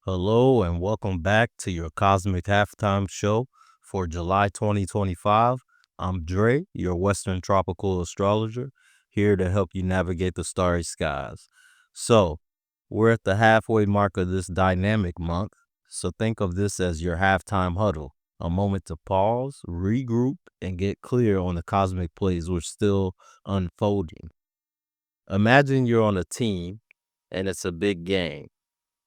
Hello and welcome back to your Cosmic Halftime Show for July 2025. I'm Dre, your Western Tropical Astrologer, here to help you navigate the starry skies. So, we're at the halfway mark of this dynamic month, so think of this as your halftime huddle, a moment to pause, regroup, and get clear on the cosmic plays we're still unfolding. Imagine you're on a team and it's a big game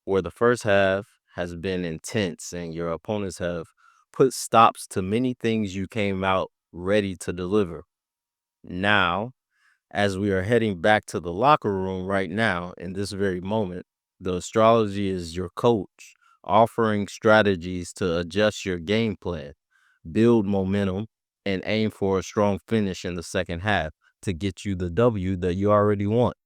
where the first half has been intense and your opponents have put stops to many things you came out ready to deliver. Now, as we are heading back to the locker room right now, in this very moment, the astrology is your coach, offering strategies to adjust your game plan, build momentum, and aim for a strong finish in the second half to get you the W that you already want.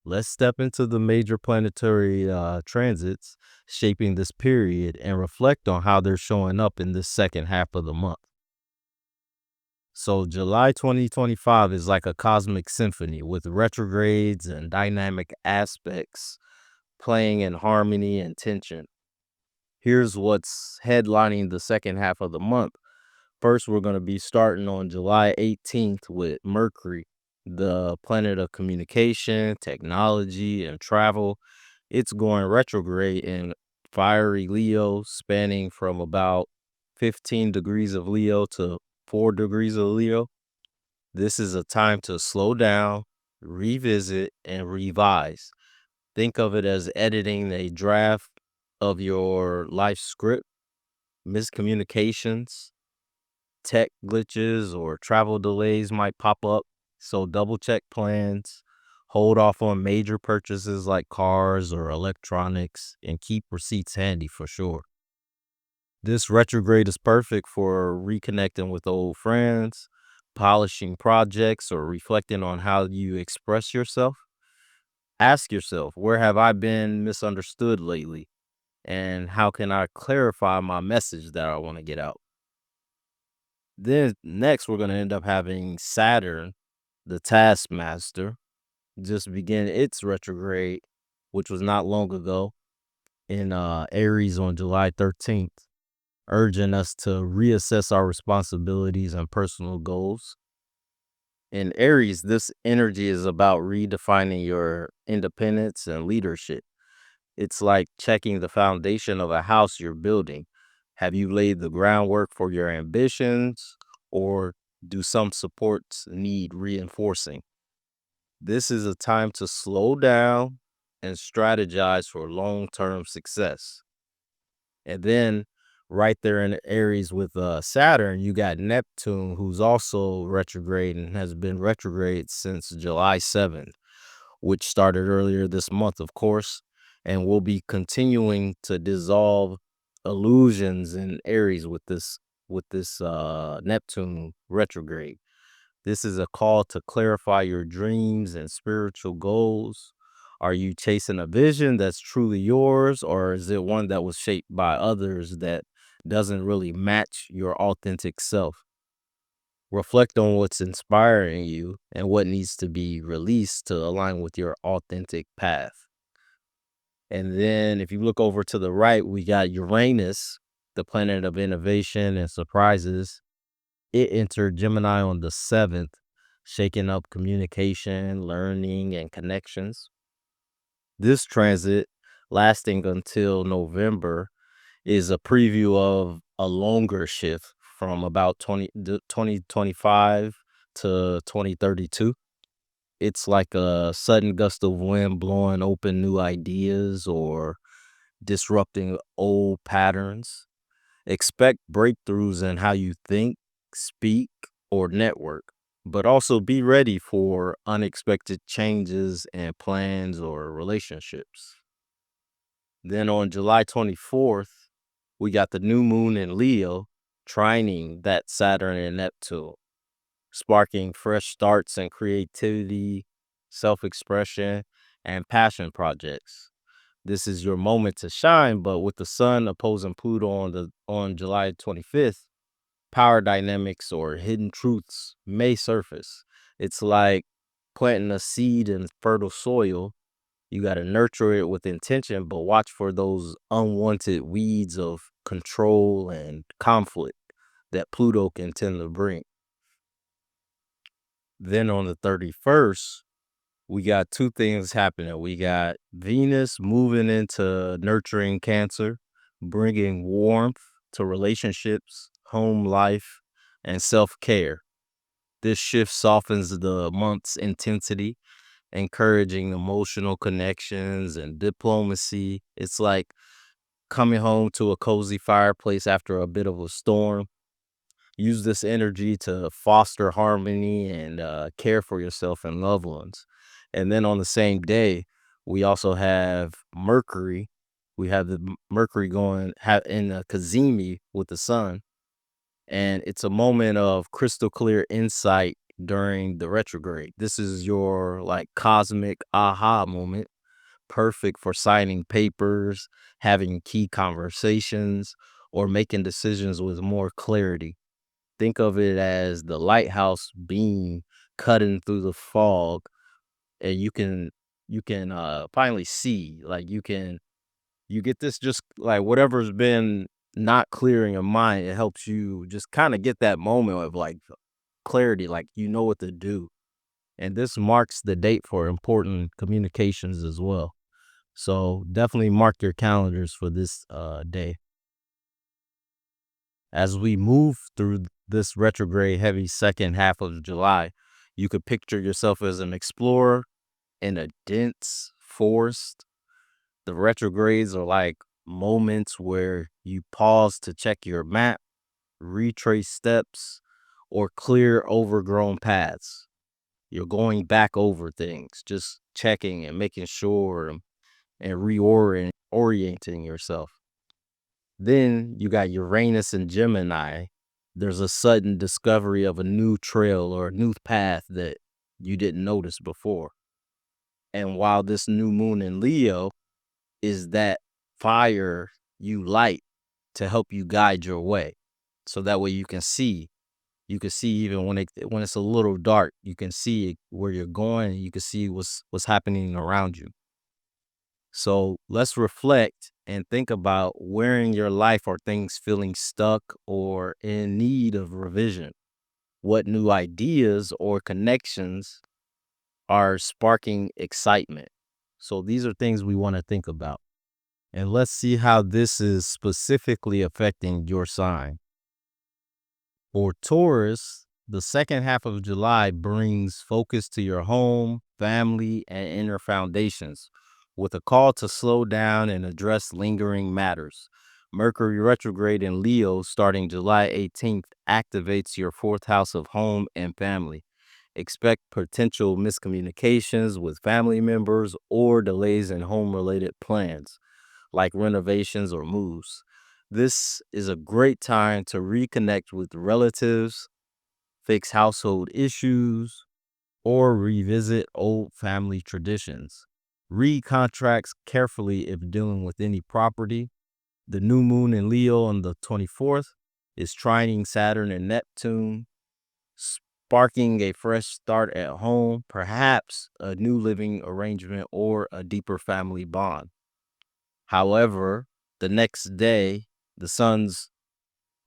Let's step into the major planetary transits shaping this period and reflect on how they're showing up in this second half of the month. So, July 2025 is like a cosmic symphony with retrogrades and dynamic aspects playing in harmony and tension. Here's what's headlining the second half of the month. First, we're going to be starting on July 18th with Mercury, the planet of communication, technology, and travel. It's going retrograde in fiery Leo, spanning from about 15 degrees of Leo to 4 degrees of Leo. This is a time to slow down, revisit, and revise. Think of it as editing a draft of your life script. Miscommunications, tech glitches, or travel delays might pop up. So double check plans, hold off on major purchases like cars or electronics, and keep receipts handy for sure. This retrograde is perfect for reconnecting with old friends, polishing projects, or reflecting on how you express yourself. Ask yourself, where have I been misunderstood lately? And how can I clarify my message that I want to get out? Then next, we're going to end up having Saturn, the taskmaster, just begin its retrograde, which was not long ago in Aries on July 13th, urging us to reassess our responsibilities and personal goals. In Aries, this energy is about redefining your independence and leadership. It's like checking the foundation of a house you're building. Have you laid the groundwork for your ambitions, or do some supports need reinforcing? This is a time to slow down and strategize for long term success. And then, right there in Aries with Saturn, you got Neptune, who's also retrograde and has been retrograde since July 7th, which started earlier this month, of course, and will be continuing to dissolve illusions in Aries with this Neptune retrograde. This is a call to clarify your dreams and spiritual goals. Are you chasing a vision that's truly yours, or is it one that was shaped by others that doesn't really match your authentic self? Reflect on what's inspiring you and what needs to be released to align with your authentic path. And then if you look over to the right, we got Uranus, the planet of innovation and surprises. It entered Gemini on the 7th, shaking up communication, learning, and connections. This transit, lasting until November, is a preview of a longer shift from about 2025 to 2032. It's like a sudden gust of wind blowing open new ideas or disrupting old patterns. Expect breakthroughs in how you think, speak, or network, but also be ready for unexpected changes in plans or relationships. Then on July 24th, we got the new moon in Leo trining that Saturn and Neptune, sparking fresh starts and creativity, self expression, and passion projects. This is your moment to shine, but with the sun opposing Pluto on July 25th, power dynamics or hidden truths may surface. It's like planting a seed in fertile soil. You got to nurture it with intention, but watch for those unwanted weeds of control and conflict that Pluto can tend to bring. Then on the 31st, we got two things happening. We got Venus moving into nurturing Cancer, bringing warmth to relationships, home life, and self care. This shift softens the month's intensity, encouraging emotional connections and diplomacy. It's like coming home to a cozy fireplace after a bit of a storm. Use this energy to foster harmony and care for yourself and loved ones. And then on the same day, we also have Mercury. We have the Mercury going in a Kazemi with the sun. And it's a moment of crystal clear insight during the retrograde. This is your like cosmic aha moment, perfect for signing papers, having key conversations, or making decisions with more clarity. Think of it as the lighthouse beam cutting through the fog, and you can finally see, like, you get this, just like whatever's been not clear in your mind, it helps you just kind of get that moment of like clarity, like you know what to do. And this marks the date for important communications as well. So definitely mark your calendars for this day. As we move through this retrograde heavy second half of July, you could picture yourself as an explorer in a dense forest. The retrogrades are like moments where you pause to check your map, retrace steps, or clear overgrown paths. You're going back over things, just checking and making sure and reorienting yourself. Then you got Uranus and Gemini. There's a sudden discovery of a new trail or a new path that you didn't notice before. And while this new moon in Leo is that fire you light to help you guide your way. So that way you can see. You can see even when it's a little dark, you can see where you're going, and you can see what's happening around you. So let's reflect and think about where in your life are things feeling stuck or in need of revision. What new ideas or connections are sparking excitement? So these are things we want to think about. And let's see how this is specifically affecting your sign. For Taurus, the second half of July brings focus to your home, family, and inner foundations with a call to slow down and address lingering matters. Mercury retrograde in Leo starting July 18th activates your fourth house of home and family. Expect potential miscommunications with family members or delays in home related plans like renovations or moves. This is a great time to reconnect with relatives, fix household issues, or revisit old family traditions. Read contracts carefully if dealing with any property. The new moon in Leo on the 24th is trining Saturn and Neptune, sparking a fresh start at home, perhaps a new living arrangement or a deeper family bond. However, the next day, the sun's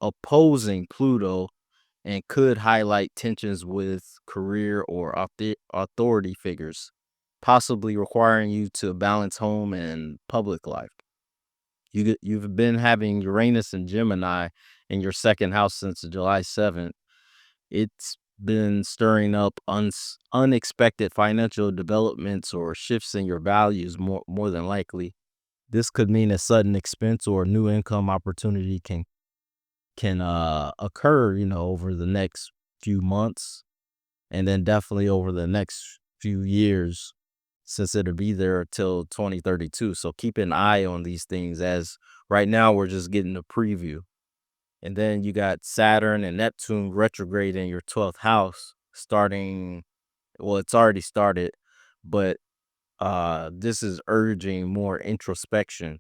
opposing Pluto and could highlight tensions with career or authority figures, possibly requiring you to balance home and public life. You've been having Uranus and Gemini in your second house since July 7th. It's been stirring up unexpected financial developments or shifts in your values more than likely. This could mean a sudden expense or a new income opportunity can occur, over the next few months, and then definitely over the next few years, since it'll be there till 2032. So keep an eye on these things, as right now we're just getting a preview. And then you got Saturn and Neptune retrograde in your 12th house starting, well, it's already started, but this is urging more introspection.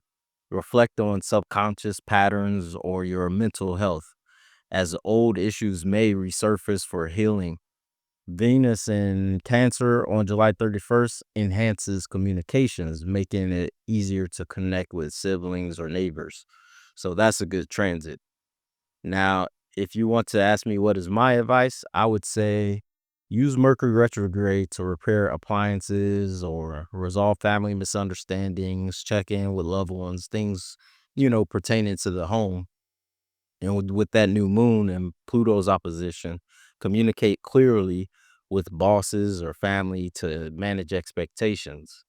Reflect on subconscious patterns or your mental health, as old issues may resurface for healing. Venus in Cancer on July 31st enhances communications, making it easier to connect with siblings or neighbors. So that's a good transit. Now, if you want to ask me what is my advice, I would say use Mercury retrograde to repair appliances or resolve family misunderstandings, check in with loved ones, things, pertaining to the home. And with that new moon and Pluto's opposition, communicate clearly with bosses or family to manage expectations.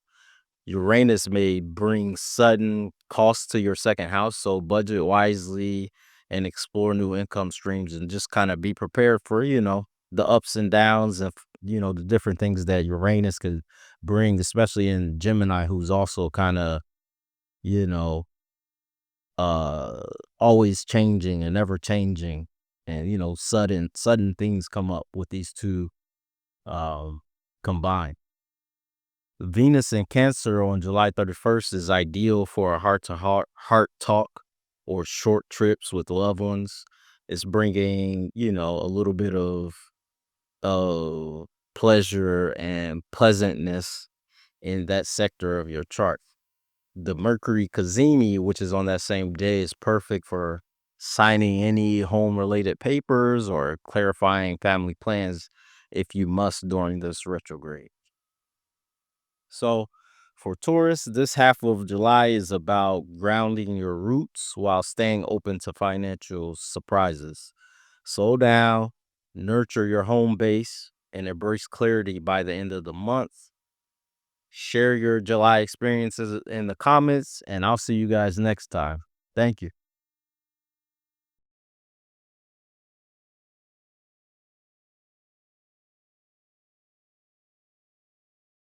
Uranus may bring sudden costs to your second house, so budget wisely and explore new income streams and just kind of be prepared for, the ups and downs of, the different things that Uranus could bring, especially in Gemini, who's also kind of, you know, uh always changing and ever changing, and sudden things come up with these two um combined. Venus in Cancer on July 31st is ideal for a heart talk or short trips with loved ones. It's bringing, a little bit of uh pleasure and pleasantness in that sector of your chart. The Mercury Cazimi, which is on that same day, is perfect for signing any home related papers or clarifying family plans if you must during this retrograde. So, for Taurus, this half of July is about grounding your roots while staying open to financial surprises. Slow down, nurture your home base, and embrace clarity by the end of the month. Share your July experiences in the comments, and I'll see you guys next time. Thank you.